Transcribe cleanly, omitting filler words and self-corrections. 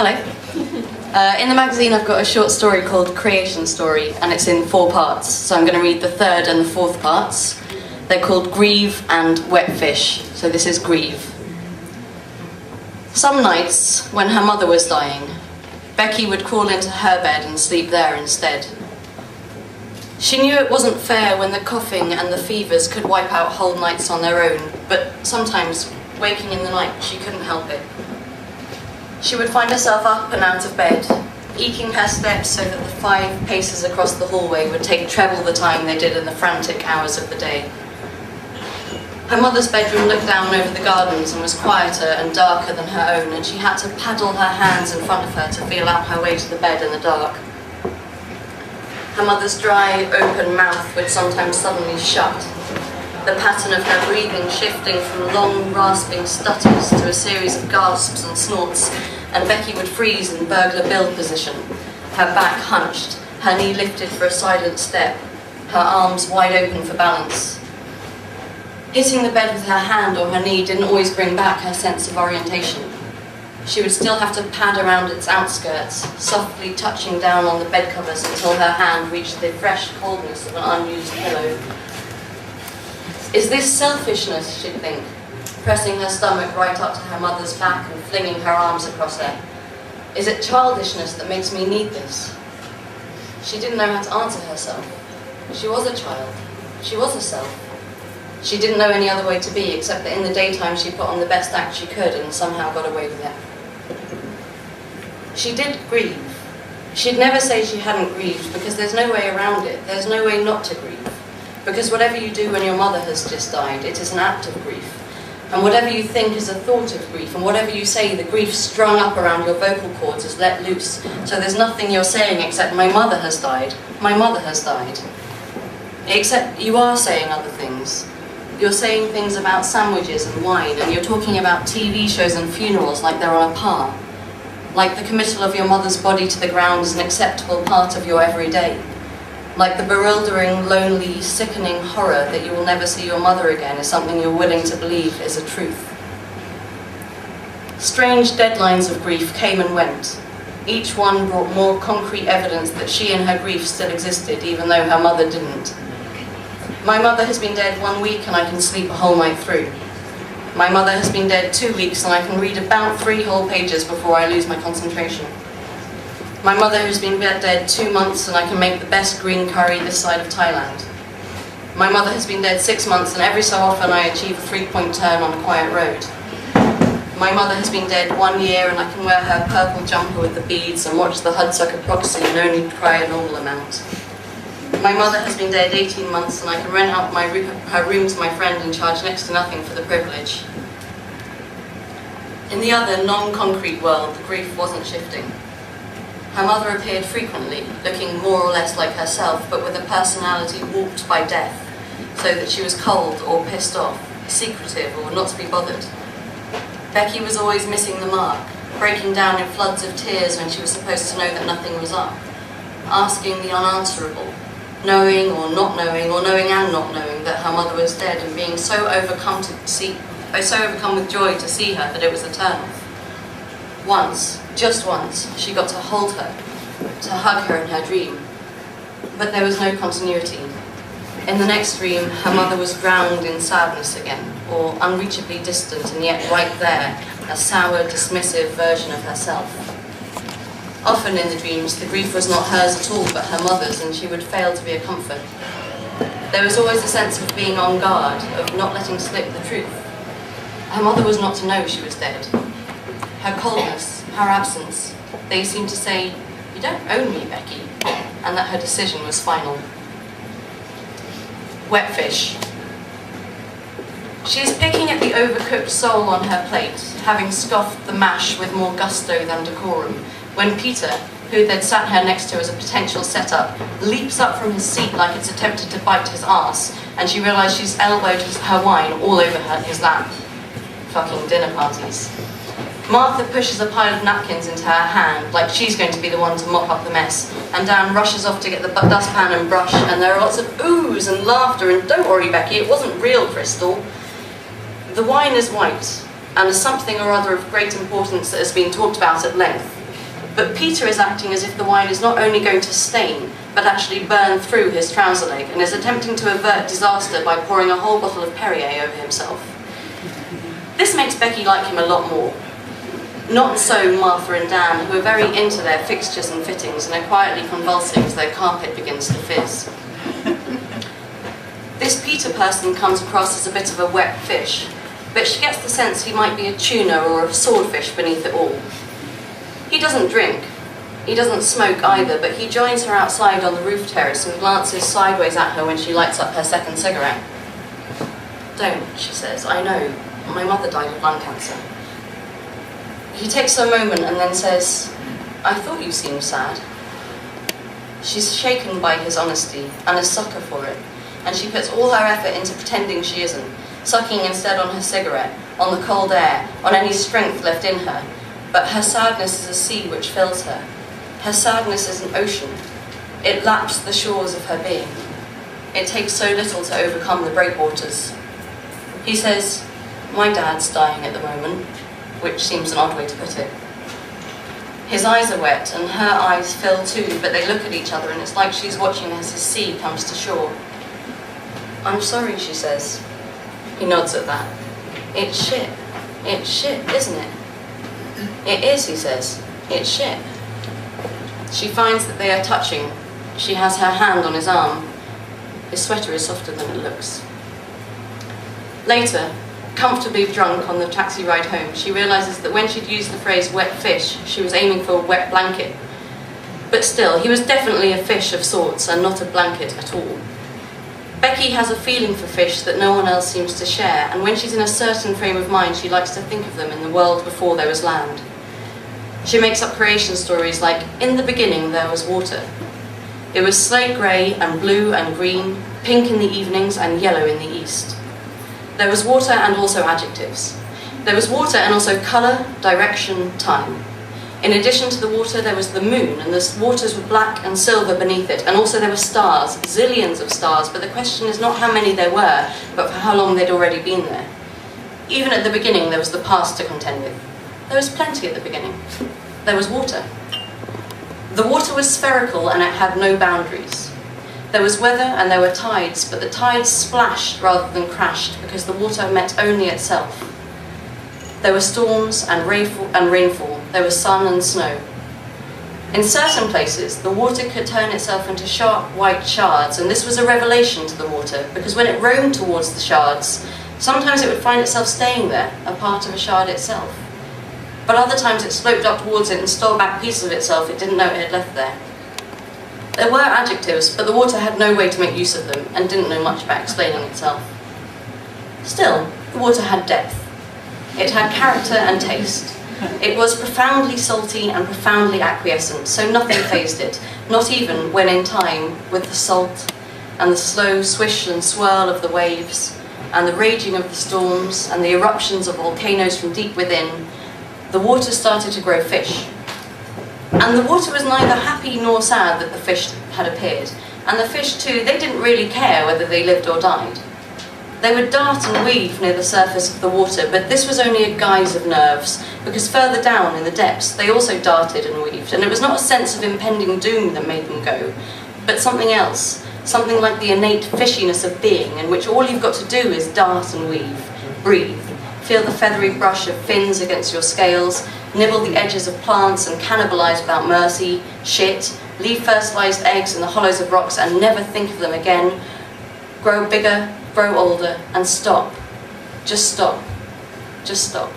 Hello. In the magazine I've got a short story called Creation Story, and it's in 4 parts, so I'm going to read the 3rd and the 4th parts. They're called Grieve and Wet Fish, so this is Grieve. Some nights, when her mother was dying, Becky would crawl into her bed and sleep there instead. She knew it wasn't fair when the coughing and the fevers could wipe out whole nights on their own, but sometimes, waking in the night, she couldn't help it. She would find herself up and out of bed, eking her steps so that the 5 paces across the hallway would take treble the time they did in the frantic hours of the day. Her mother's bedroom looked down over the gardens and was quieter and darker than her own, and she had to paddle her hands in front of her to feel out her way to the bed in the dark. Her mother's dry, open mouth would sometimes suddenly shut, the pattern of her breathing shifting from long, rasping stutters to a series of gasps and snorts, and Becky would freeze in burglar bill position, her back hunched, her knee lifted for a silent step, her arms wide open for balance. Hitting the bed with her hand or her knee didn't always bring back her sense of orientation. She would still have to pad around its outskirts, softly touching down on the bed covers until her hand reached the fresh coldness of an unused pillow. Is this selfishness, she'd think, pressing her stomach right up to her mother's back and flinging her arms across her? Is it childishness that makes me need this? She didn't know how to answer herself. She was a child. She was herself. She didn't know any other way to be, except that in the daytime she put on the best act she could and somehow got away with it. She did grieve. She'd never say she hadn't grieved, because there's no way around it. There's no way not to grieve. Because whatever you do when your mother has just died, it is an act of grief. And whatever you think is a thought of grief, and whatever you say, the grief strung up around your vocal cords is let loose. So there's nothing you're saying except, my mother has died, my mother has died. Except you are saying other things. You're saying things about sandwiches and wine, and you're talking about TV shows and funerals like they're on a par. Like the committal of your mother's body to the ground is an acceptable part of your everyday. Like the bewildering, lonely, sickening horror that you will never see your mother again is something you're willing to believe is a truth. Strange deadlines of grief came and went. Each one brought more concrete evidence that she and her grief still existed, even though her mother didn't. My mother has been dead 1 week and I can sleep a whole night through. My mother has been dead 2 weeks and I can read about 3 whole pages before I lose my concentration. My mother has been dead 2 months and I can make the best green curry this side of Thailand. My mother has been dead 6 months and every so often I achieve a 3-point turn on a quiet road. My mother has been dead 1 year and I can wear her purple jumper with the beads and watch the Hudsucker Proxy and only cry a normal amount. My mother has been dead 18 months and I can rent out her room to my friend and charge next to nothing for the privilege. In the other, non-concrete world, the grief wasn't shifting. Her mother appeared frequently, looking more or less like herself, but with a personality warped by death, so that she was cold or pissed off, secretive or not to be bothered. Becky was always missing the mark, breaking down in floods of tears when she was supposed to know that nothing was up, asking the unanswerable, knowing or not knowing, or knowing and not knowing that her mother was dead, and being so overcome with joy to see her that it was a turn-off. Once, just once, she got to hold her, to hug her in her dream, but there was no continuity. In the next dream, her mother was drowned in sadness again, or unreachably distant, and yet right there, a sour, dismissive version of herself. Often in the dreams, the grief was not hers at all, but her mother's, and she would fail to be a comfort. There was always a sense of being on guard, of not letting slip the truth. Her mother was not to know she was dead. Her coldness, her absence, they seemed to say, "You don't own me, Becky," and that her decision was final. Wet fish. She is picking at the overcooked sole on her plate, having scoffed the mash with more gusto than decorum, when Peter, who they'd sat her next to as a potential setup, leaps up from his seat like it's attempted to bite his arse, and she realised she's elbowed her wine all over his lap. Fucking dinner parties. Martha pushes a pile of napkins into her hand, like she's going to be the one to mop up the mess, and Dan rushes off to get the dustpan and brush, and there are lots of oohs and laughter, and don't worry, Becky, it wasn't real crystal. The wine is white, and a something or other of great importance that has been talked about at length, But Peter is acting as if the wine is not only going to stain, but actually burn through his trouser leg, and is attempting to avert disaster by pouring a whole bottle of Perrier over himself. This makes Becky like him a lot more. Not so Martha and Dan, who are very into their fixtures and fittings and are quietly convulsing as their carpet begins to fizz. This Peter person comes across as a bit of a wet fish, but she gets the sense he might be a tuna or a swordfish beneath it all. He doesn't drink. He doesn't smoke either, but he joins her outside on the roof terrace and glances sideways at her when she lights up her second cigarette. "Don't," she says. "I know. My mother died of lung cancer." He takes a moment and then says, "I thought you seemed sad." She's shaken by his honesty and a sucker for it, and she puts all her effort into pretending she isn't, sucking instead on her cigarette, on the cold air, on any strength left in her. But her sadness is a sea which fills her. Her sadness is an ocean. It laps the shores of her being. It takes so little to overcome the breakwaters. He says, "My dad's dying at the moment," which seems an odd way to put it. His eyes are wet, and her eyes fill too, but they look at each other, and it's like she's watching as his sea comes to shore. "I'm sorry," she says. He nods at that. "It's shit. It's shit, isn't it?" "It is," he says. "It's shit." She finds that they are touching. She has her hand on his arm. His sweater is softer than it looks. Later, comfortably drunk on the taxi ride home, she realises that when she'd used the phrase wet fish, she was aiming for a wet blanket. But still, he was definitely a fish of sorts and not a blanket at all. Becky has a feeling for fish that no one else seems to share, and when she's in a certain frame of mind, she likes to think of them in the world before there was land. She makes up creation stories like, "In the beginning there was water. It was slate grey and blue and green, pink in the evenings and yellow in the east. There was water and also adjectives. There was water and also colour, direction, time. In addition to the water, there was the moon, and the waters were black and silver beneath it, and also there were stars, zillions of stars, but the question is not how many there were, but for how long they'd already been there. Even at the beginning, there was the past to contend with. There was plenty at the beginning. There was water. The water was spherical and it had no boundaries. There was weather and there were tides, but the tides splashed rather than crashed because the water met only itself. There were storms and rainfall. There was sun and snow. In certain places, the water could turn itself into sharp white shards, and this was a revelation to the water, because when it roamed towards the shards, sometimes it would find itself staying there, a part of a shard itself. But other times it sloped up towards it and stole back pieces of itself it didn't know it had left there. There were adjectives, but the water had no way to make use of them, and didn't know much about explaining itself. Still, the water had depth. It had character and taste. It was profoundly salty and profoundly acquiescent, so nothing fazed it, not even when in time, with the salt, and the slow swish and swirl of the waves, and the raging of the storms, and the eruptions of volcanoes from deep within, the water started to grow fish. And the water was neither happy nor sad that the fish had appeared, and the fish too, they didn't really care whether they lived or died. They would dart and weave near the surface of the water, but this was only a guise of nerves, because further down in the depths they also darted and weaved, and it was not a sense of impending doom that made them go, but something else, something like the innate fishiness of being, in which all you've got to do is dart and weave, breathe, feel the feathery brush of fins against your scales, nibble the edges of plants and cannibalise without mercy, shit, leave fertilised eggs in the hollows of rocks and never think of them again, grow bigger, grow older, and stop. Just stop. Just stop.